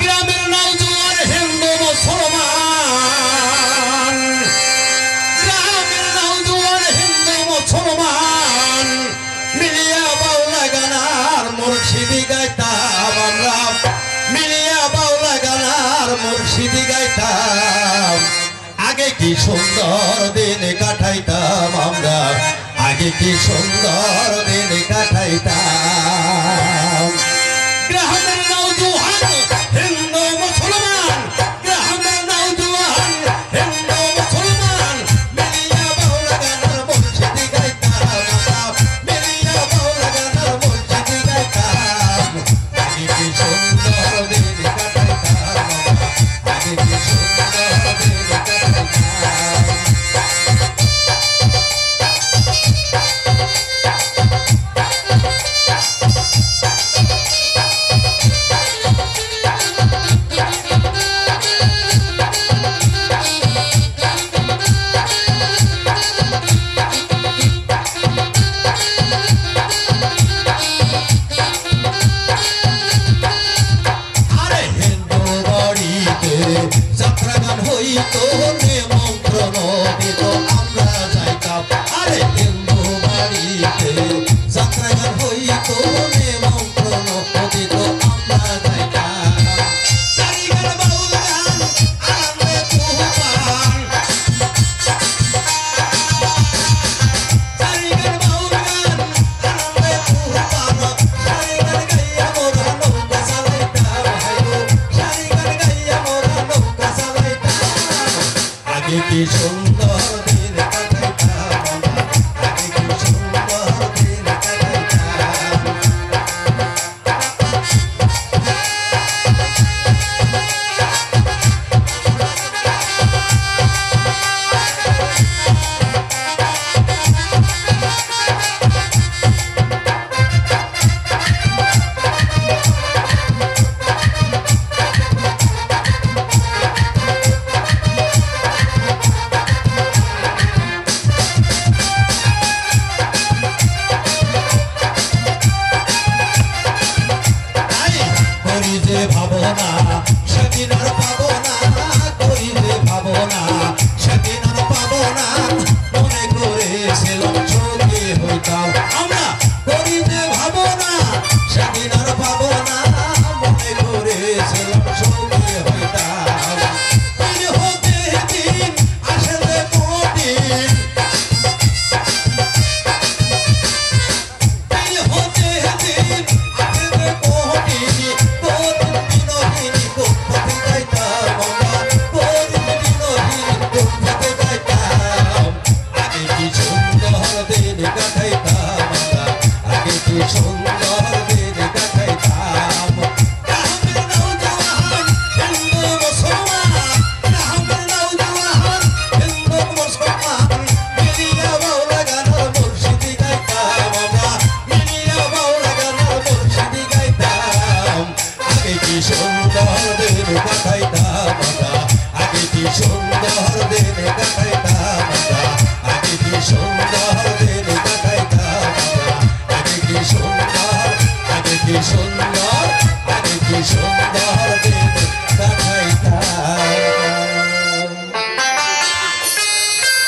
গ্রামের নওজোয়ান হিন্দু মুসলমান, গ্রামের নওজোয়ান হিন্দু মুসলমান মিলিয়া বাউলা গানার মুর্শিদি গাইতাম আমরা, মিলিয়া বাউলা গানার মুর্শিদি গাইতাম। আগে কি সুন্দর দিন কাটাইতাম আমরা, আগে কি সুন্দর দিন কাটাইতাম। গ্রামের নওজোয়ান হিন্দু মুসলমান, গ্রামের নওজোয়ান হিন্দু মুসলমান মিলিয়া বাউলা গানার মুর্শিদি গাইতাম আমরা, মিলিয়া বাউলা গানার মুর্শিদি গাইতাম। আগে কি সুন্দর দিন কাটাইতাম আমরা, আগে কি সুন্দর দিন কাটাইতাম। যাত্রাগান হইতো নিমন্ত্রণ দিত আমরা যাইতাম, আরে হিন্দু বাড়িতে যাত্রাগান হইতো নিমন্ত্রণ দিত আমরা যাইতাম। চারিগান বাউল গান আনন্দে তুফান, চারিগান বাউল গান আনন্দে তুফান, চারিগান গাইয়া মোরা নৌকা চালাইতাম হাইগো, চারিগান গাইয়া মোরা নৌকা চালাইতাম। আগে কি সুন্দর দিন কাটাইতাম আমরা, আগে কি সুন্দর দিন কাটাইতাম। করি যে ভাবনা সেদিন আর পাবো না, করি যে ভাবনা সেদিন আর পাবো না, মনে করেছিলাম সঙ্গে হইতাম আমরা। করি যে ভাবনা সেদিন আর পাবো না, মনে করেছিলাম সঙ্গে হইতাম। দিন হতে দিন আসে যে কঠিন, দিন হতে দিন আসে যে কঠিন, আগে কি সুন্দর